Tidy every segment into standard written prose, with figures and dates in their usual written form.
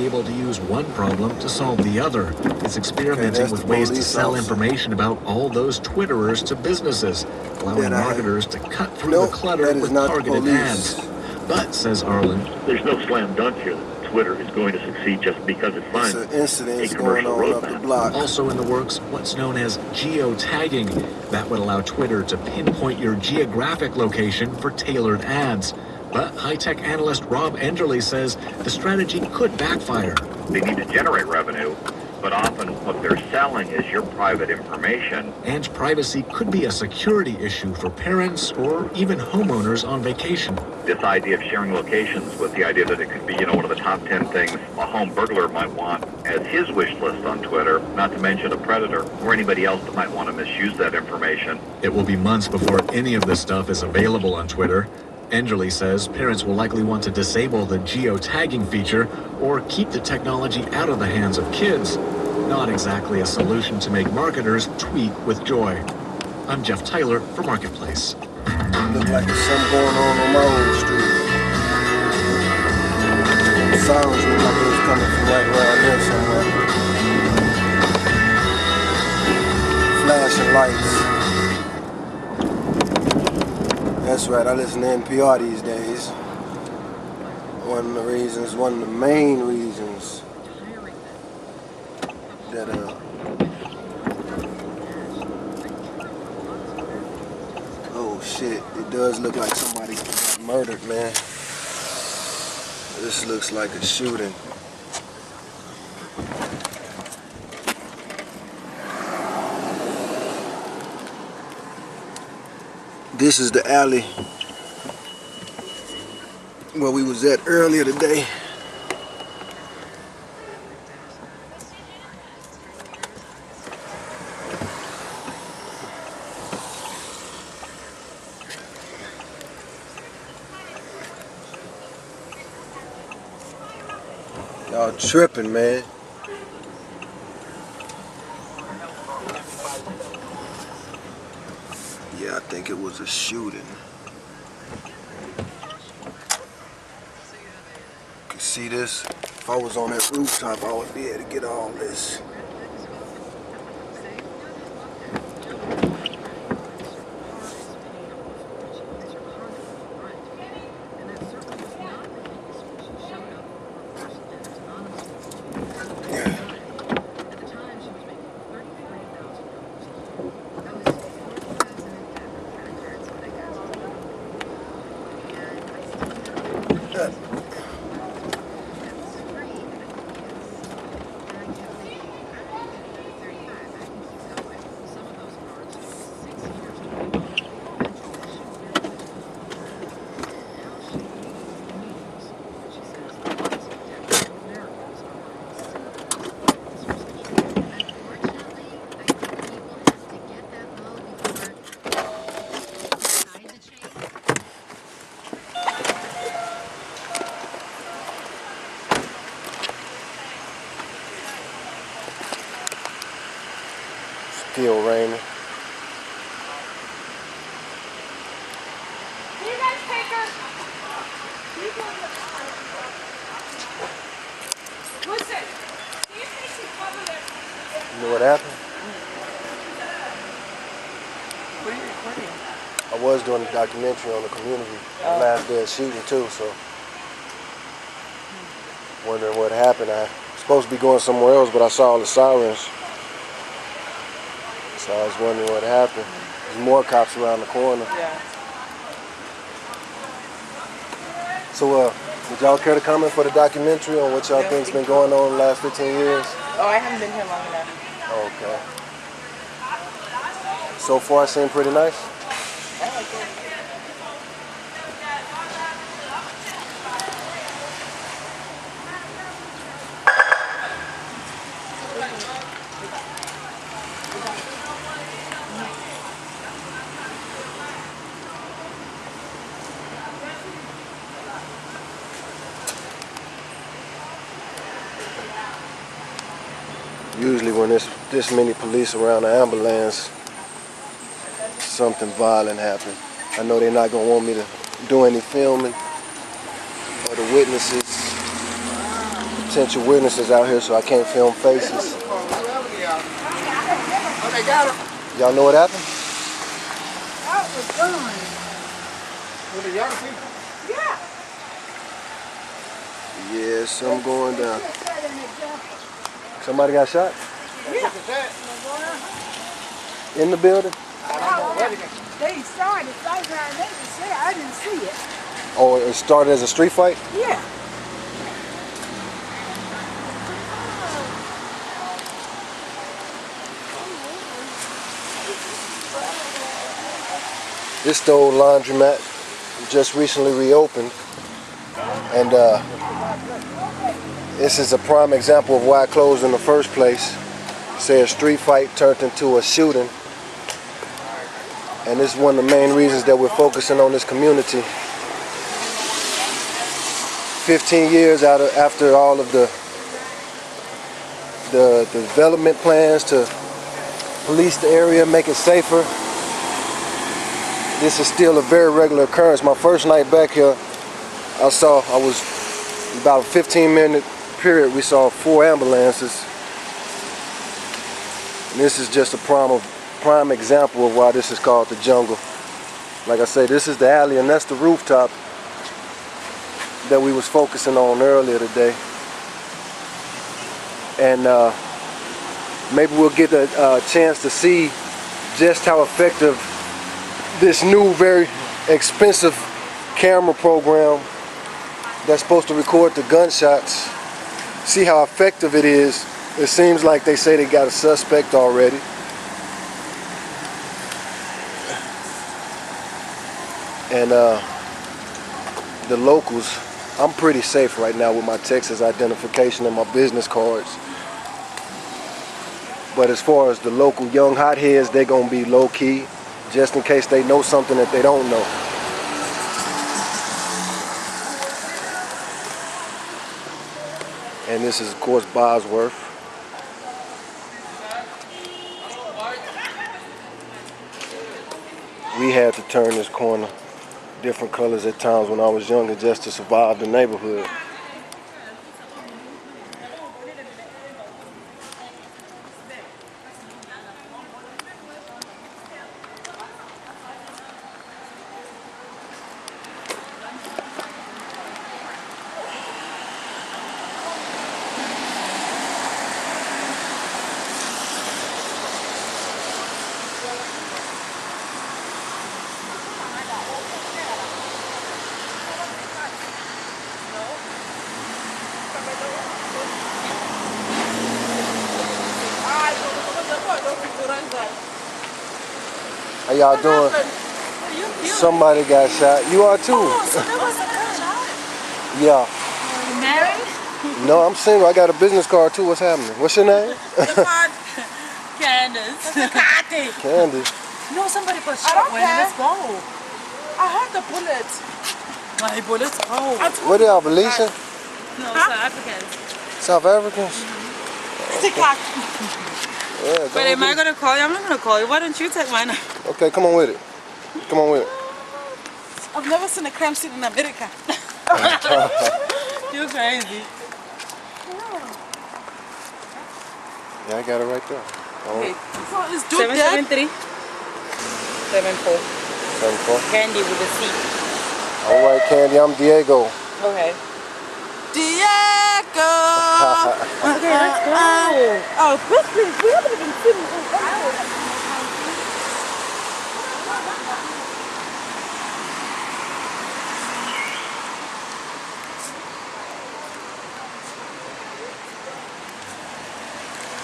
able to use one problem to solve the other. It's experimenting with ways to sell information about all those Twitterers to businesses, allowing marketers to cut through the clutter with targeted ads. But, says Arlen, there's no slam dunk here that Twitter is going to succeed just because it finds a commercial roadmap. Also in the works, what's known as geotagging. That would allow Twitter to pinpoint your geographic location for tailored ads. But high-tech analyst Rob Enderle says the strategy could backfire. They need to generate revenue, but often what they're selling is your private information. And privacy could be a security issue for parents or even homeowners on vacation. This idea of sharing locations with the idea that it could be, one of the top 10 things a home burglar might want as his wish list on Twitter, not to mention a predator or anybody else that might want to misuse that information. It will be months before any of this stuff is available on Twitter. Enderle says parents will likely want to disable the geotagging feature or keep the technology out of the hands of kids. Not exactly a solution to make marketers tweet with joy. I'm Jeff Tyler for Marketplace. Look like there's something going on my old street. The sirens look like it was coming from right around there somewhere. Flashing lights. That's right, I listen to NPR these days. One of the main reasons that oh shit, it does look like somebody got murdered, man. This looks like a shooting. This is the alley where we was at earlier today. Y'all tripping, man. Yeah, I think it was a shooting. You can see this. If I was on that rooftop, I would be able to get all this. Still raining. You know what happened? What are you recording? I was doing a documentary on the community the last day of shooting too, so wondering what happened. I was supposed to be going somewhere else, but I saw all the sirens. So I was wondering what happened. There's more cops around the corner. Yeah. So, would y'all care to comment for the documentary on what y'all think's been going on in the last 15 years? Oh, I haven't been here long enough. Okay. So far, it seemed pretty nice? I like it. Usually when there's this many police around the ambulance, something violent happened. I know they're not gonna want me to do any filming or the witnesses potential witnesses out here, so I can't film faces. Y'all know what happened? That was done. Yeah. Yeah, something going down. Somebody got shot? Yeah. In the building? They started fighting around there. I didn't see it. Oh, it started as a street fight? Yeah. This the old laundromat just recently reopened, and this is a prime example of why it closed in the first place. Say a street fight turned into a shooting, and this is one of the main reasons that we're focusing on this community. 15 years after all of the development plans to police the area, make it safer, this is still a very regular occurrence. My first night back here, I was about a 15-minute period, we saw 4 ambulances. And this is just a prime example of why this is called the jungle. Like I say, this is the alley and that's the rooftop that we was focusing on earlier today. And maybe we'll get a chance to see just how effective this new, very expensive camera program that's supposed to record the gunshots, see how effective it is. It seems like they say they got a suspect already. And the locals, I'm pretty safe right now with my Texas identification and my business cards. But as far as the local young hotheads, they're gonna be low key, just in case they know something that they don't know. And this is, of course, Bosworth. We had to turn this corner different colors at times when I was younger just to survive the neighborhood. How y'all doing? Somebody got shot. You are too. Yeah. You married? No, I'm single. I got a business card too. What's happening? What's your name? Candace. Candace. No, somebody got I shot. don't When care. let's go. I heard the bullet. My bullets. Oh. What are y'all, Belize? No, South Africans. South Africans? Yeah, But am I gonna call you? I'm not gonna call you. Why don't you take mine? Okay, come on with it. Come on with it. I've never seen a crime scene in America. You're crazy. Yeah, I got it right there. Okay. So is dude dead? 773 74. 74. Candy with a C. All right, Candy, I'm Diego. Okay. Diego! Okay, let's go. Oh, please, we haven't even seen him.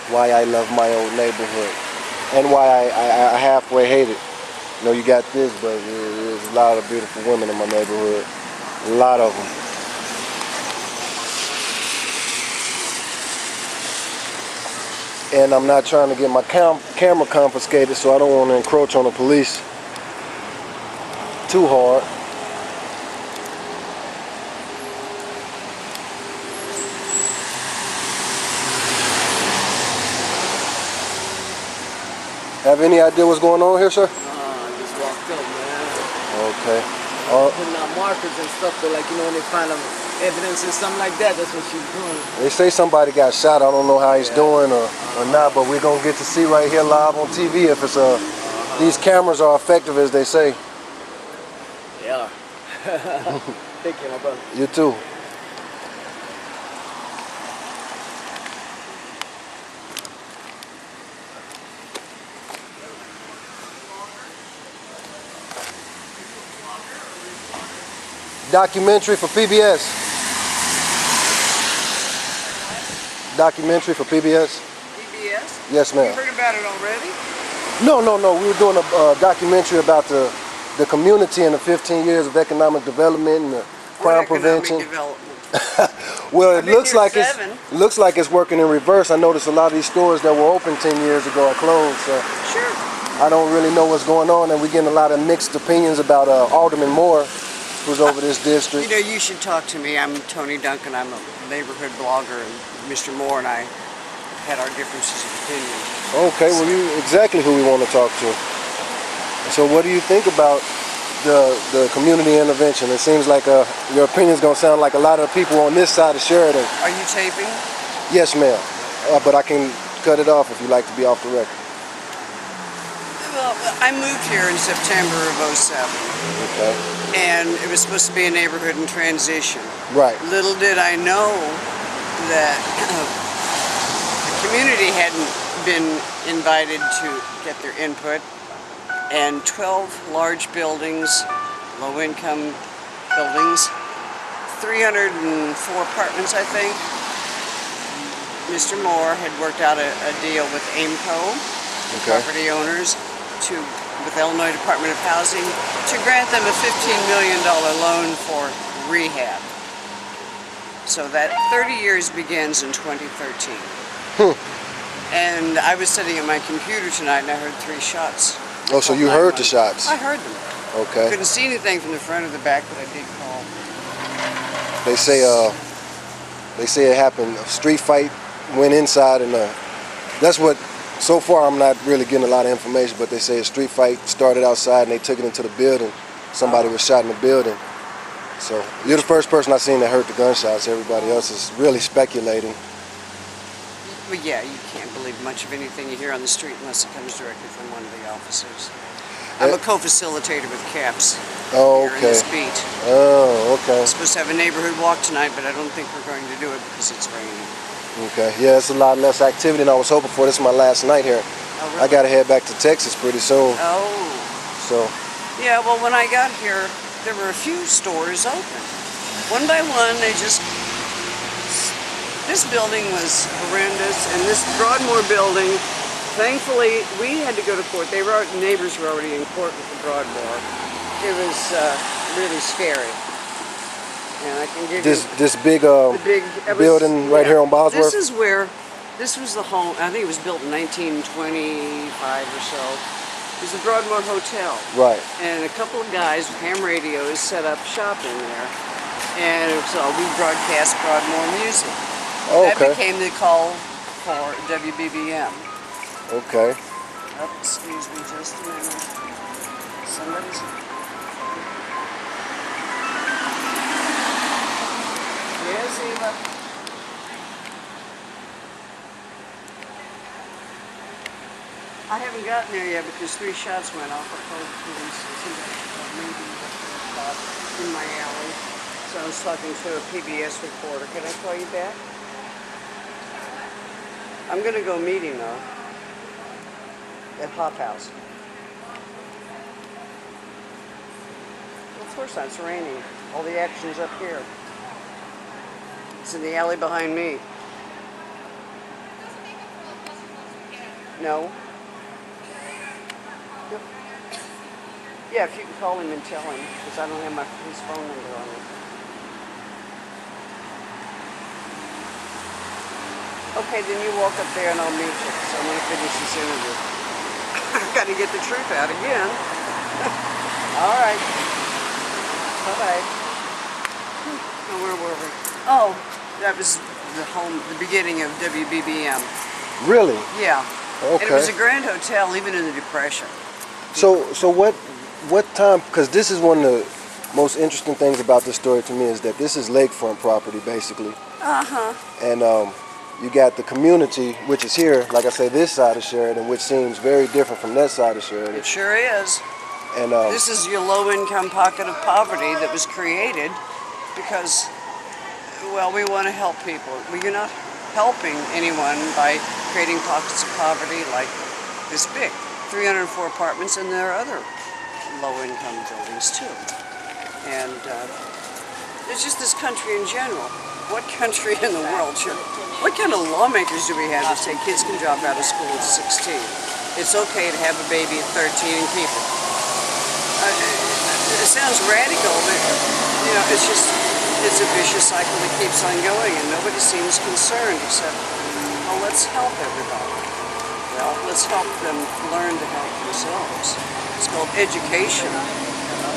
Why I love my old neighborhood and why I halfway hate it. You know, you got this, but there's a lot of beautiful women in my neighborhood. A lot of them. And I'm not trying to get my camera confiscated, so I don't want to encroach on the police too hard. Have any idea what's going on here, sir? I just walked up, man. Okay. Putting out markers and stuff, but like, you know, when they find them evidence and something like that. That's what she's doing. They say somebody got shot. I don't know how he's doing or not, but we're gonna get to see right here live on TV if it's these cameras are effective as they say. Yeah. Thank you, my brother. You too. Documentary for PBS. Documentary for PBS. PBS? Yes, You ma'am. heard about it already? No. We were doing a documentary about the community and the 15 years of economic development and the crime prevention. Development. Well, it I've been looks here like 7. looks like it's working in reverse. I noticed a lot of these stores that were open 10 years ago are closed. So Sure. I don't really know what's going on, and we're getting a lot of mixed opinions about Alderman Moore, who's over this district. You know, you should talk to me. I'm Tony Duncan. I'm a neighborhood blogger, and Mr. Moore and I had our differences of opinion. Okay, well, you exactly who we want to talk to. So, what do you think about the community intervention? It seems like your opinion's gonna sound like a lot of people on this side of Sheridan. Are you taping? Yes, ma'am. But I can cut it off if you like to be off the record. Well, I moved here in September of '07, Okay. and it was supposed to be a neighborhood in transition. Right. Little did I know that the community hadn't been invited to get their input, and 12 large buildings, low-income buildings, 304 apartments, I think. Mr. Moore had worked out a deal with Aimco, property owners, with Illinois Department of Housing, to grant them a $15 million loan for rehab. So that 30 years begins in 2013. And I was sitting at my computer tonight and I heard 3 shots. Oh, so you heard the shots? I heard them. Okay. Couldn't see anything from the front or the back, but I did call. They say it happened. A street fight went inside, and that's what. So far, I'm not really getting a lot of information, but they say a street fight started outside and they took it into the building. Somebody was shot in the building. So you're the first person I've seen that heard the gunshots. Everybody else is really speculating. Well, yeah, you can't believe much of anything you hear on the street unless it comes directly from one of the officers. I'm a co-facilitator with CAPS Oh, here in okay. this beat. Oh, okay. We're supposed to have a neighborhood walk tonight, but I don't think we're going to do it because it's raining. Okay. Yeah, it's a lot less activity than I was hoping for. This is my last night here. Oh, really? I got to head back to Texas pretty soon. Oh. So, Yeah, well, when I got here, there were a few stores open. One by one, this building was horrendous, and this Broadmoor building, thankfully, we had to go to court. Neighbors were already in court with the Broadmoor. It was really scary. And I can give this big it was- building right here on Bosworth? This was the home, I think it was built in 1925 or so. It was the Broadmoor Hotel. Right. And a couple of guys with ham radios set up shop in there. And so we broadcast Broadmoor music. Oh, That okay. became the call for WBBM. Okay. Oh, excuse me just a minute. Somebody's... Yes, Eva? I haven't gotten there yet because 3 shots went off. I called the police. Maybe in my alley. So I was talking to a PBS reporter. Can I call you back? I'm going to go meeting though at Hop House. Well, of course not. It's raining. All the action's up here. It's in the alley behind me. No. Yeah, if you can call him and tell him, because I don't have his phone number on me. Okay, then you walk up there and I'll meet you, because I'm going to finish this interview. I've got to get the truth out again. All right. Bye-bye. Oh, where were we? Oh, that was the beginning of WBBM. Really? Yeah. Okay. And it was a grand hotel, even in the Depression. So what time? Because this is when most interesting things about this story to me is that this is lakefront property, basically. And you got the community, which is here, like I say, this side of Sheridan, which seems very different from that side of Sheridan. It sure is. And This is your low-income pocket of poverty that was created because, well, we want to help people. You're not helping anyone by creating pockets of poverty like this big. 304 apartments, and there are other low-income buildings too. And it's just this country in general. What country in the world should? What kind of lawmakers do we have that say kids can drop out of school at 16? It's okay to have a baby at 13 and keep it. It sounds radical, but you know, it's a vicious cycle that keeps on going, and nobody seems concerned except, well, let's help everybody. Well, let's help them learn to help themselves. It's called education.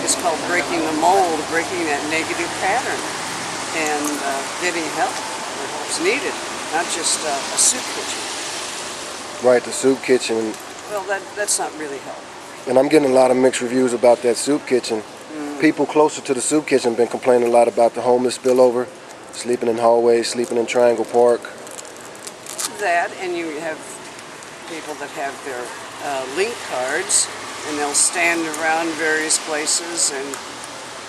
It's called breaking the mold, breaking that negative pattern, and getting help where help's needed, not just a soup kitchen. right, the soup kitchen. Well, that's not really help. And I'm getting a lot of mixed reviews about that soup kitchen. People closer to the soup kitchen have been complaining a lot about the homeless spillover, sleeping in hallways, sleeping in Triangle Park. That, and you have people that have their link cards, and they'll stand around various places and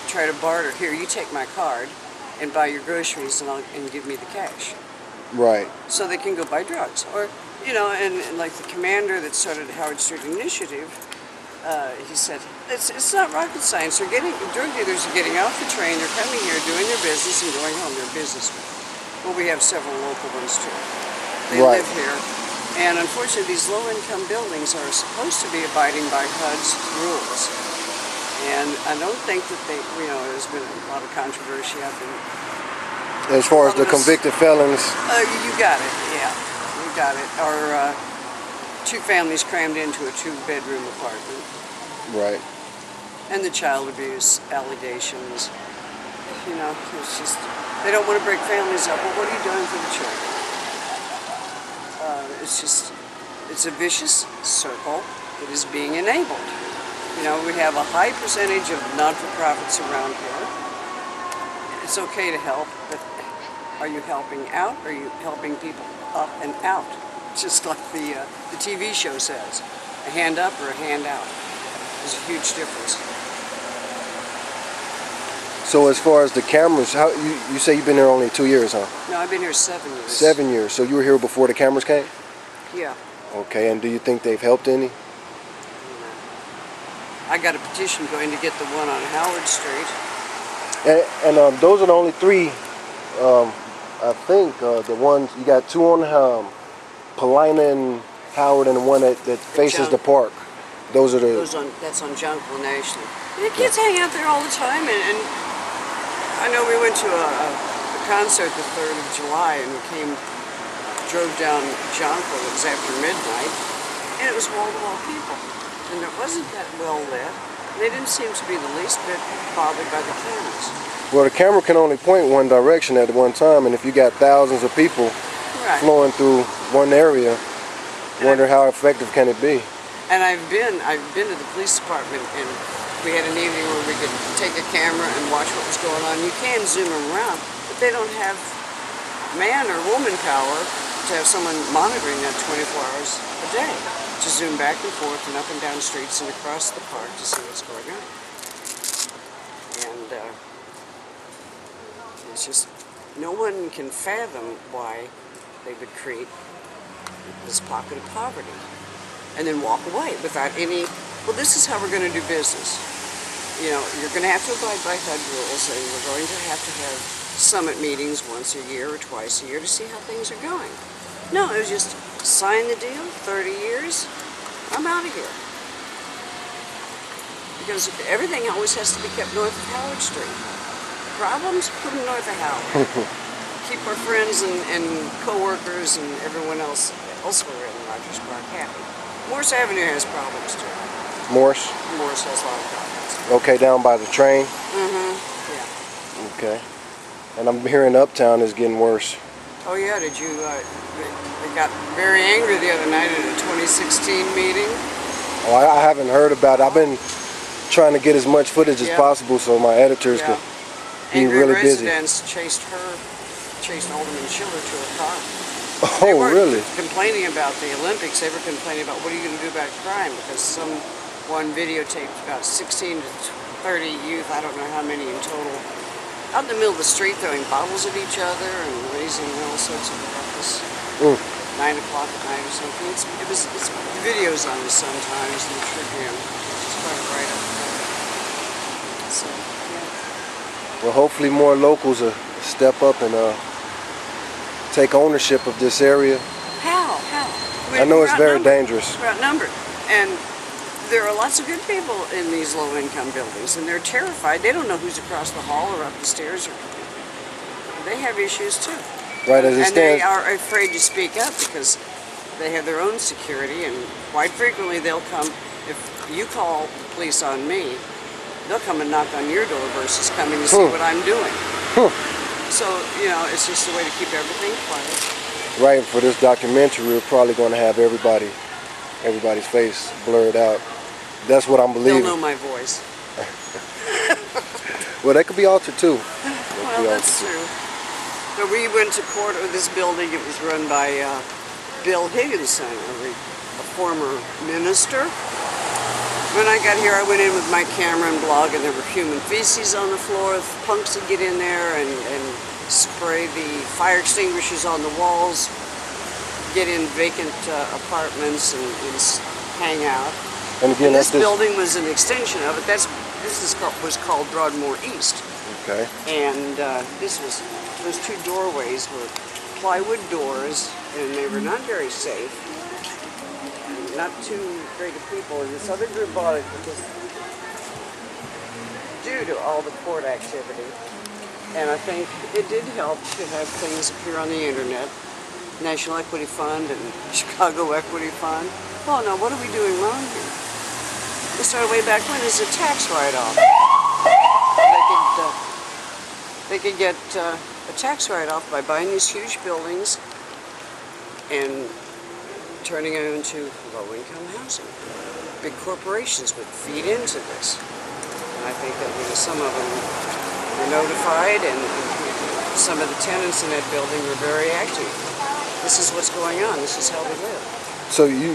try to barter. Here, you take my card and buy your groceries and give me the cash. Right. So they can go buy drugs. Or, you know, and like the commander that started the Howard Street Initiative, he said, it's not rocket science. Drug dealers are getting off the train, they're coming here, doing their business, and going home. They're businessmen. Well, we have several local ones too. They Right. live here. And unfortunately, these low-income buildings are supposed to be abiding by HUD's rules. And I don't think that there's been a lot of controversy. As far as the convicted felons, You got it, yeah. You got it. Or two families crammed into a two-bedroom apartment. right. And the child abuse allegations. You know, it's just, they don't want to break families up. Well, what are you doing for the children? It's a vicious circle that is being enabled. You know, we have a high percentage of not-for-profits around here. It's okay to help, but are you helping out, or are you helping people up and out? Just like the TV show says, a hand up or a hand out. There's a huge difference. So as far as the cameras, how you say you've been there only 2 years, huh? No, I've been here 7 years. 7 years. So you were here before the cameras came? Yeah. Okay, and do you think they've helped any? I got a petition going to get the one on Howard Street. And those are the only three, I think, the ones, you got two on Paulina and Howard, and the one that faces John- the park. Those are the... That's on Jonquil National. The kids hang out there all the time, and I know we went to a concert the 3rd of July, and we drove down Jonquil. It was after midnight, and it was wall-to-wall people. And it wasn't that well lit. They didn't seem to be the least bit bothered by the cameras. Well, the camera can only point one direction at one time, and if you got thousands of people Right. flowing through one area, wonder how effective can it be? And I've been to the police department, and we had an evening where we could take a camera and watch what was going on. You can zoom them around, but they don't have man or woman power to have someone monitoring that 24 hours a day, to zoom back and forth and up and down streets and across the park to see what's going on. And it's just, no one can fathom why they would create this pocket of poverty and then walk away without any, well, this is how we're going to do business. You know, you're going to have to abide by HUD rules, and we're going to have summit meetings once a year or twice a year to see how things are going. No, it was just sign the deal, 30 years, I'm out of here. Because everything always has to be kept north of Howard Street. Problems, put them north of Howard. Keep our friends and co-workers and everyone else elsewhere in Rogers Park happy. Morse Avenue has problems too. Morse? Morse has a lot of problems. Okay, down by the train? Yeah. Okay. And I'm hearing Uptown is getting worse. Oh yeah, did you, they got very angry the other night at a 2016 meeting. Oh, I haven't heard about it. I've been trying to get as much footage as Yeah. possible so my editors Yeah. could be Angry really busy. residents chased Alderman Schiller to a car. They Oh, weren't really? complaining about the Olympics. They were complaining about what are you going to do about crime, because someone videotaped about 16 to 30 youth, I don't know how many in total, out in the middle of the street throwing bottles at each other and raising all sorts of ruckus. 9 o'clock at night or something. It's videos on the Sun-Times and the Tribune. It's quite a write-up. So, yeah. Well, hopefully more locals will step up and take ownership of this area. How? I know it's very outnumbered. dangerous. We're outnumbered. And there are lots of good people in these low-income buildings, and they're terrified. They don't know who's across the hall or up the stairs. They have issues too. Right as it And they stands. are afraid to speak up because they have their own security, and quite frequently they'll come, if you call the police on me, they'll come and knock on your door versus coming to see what I'm doing. So, you know, it's just a way to keep everything quiet. Right, for this documentary, we're probably going to have everybody's face blurred out. That's what I'm They'll believing. know my voice. Well, that could be altered too. Well, that's true. So we went to court with this building. It was run by Bill Higginson, a former minister. When I got here, I went in with my camera and blog, and there were human feces on the floor. Punks would get in there and spray the fire extinguishers on the walls, get in vacant apartments and hang out. And again, And this that's building was an extension of it. Was called Broadmoor East. Okay. And those two doorways were plywood doors, and they were not very safe. And not too great of people. And this other group bought it because due to all the court activity. And I think it did help to have things appear on the internet. National Equity Fund and Chicago Equity Fund. Oh no, what are we doing wrong here? It started way back when as a tax write-off. They could get a tax write-off by buying these huge buildings and turning it into low-income housing. Big corporations would feed into this. And I think that some of them were notified, and some of the tenants in that building were very active. This is what's going on. This is how we live. So you're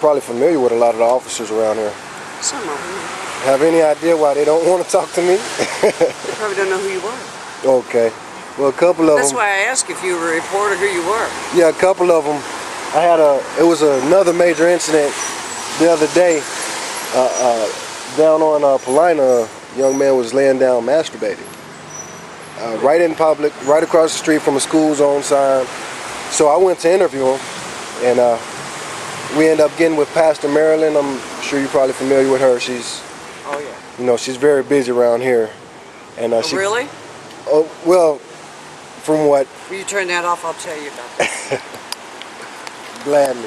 probably familiar with a lot of the officers around here. Some of them. Have any idea why they don't want to talk to me? They probably don't know who you are. Okay. Well, a couple of That's them. why I asked if you were a reporter who you were. Yeah, a couple of them. It was another major incident the other day down on Paulina. A young man was laying down masturbating. Right in public, right across the street from a school zone sign. So I went to interview him, and we ended up getting with Pastor Marilyn. I'm sure you're probably familiar with her. She's, Oh yeah. she's very busy around here. And Oh, really? Oh, well, from what Will you turn that off? I'll tell you about that. gladly.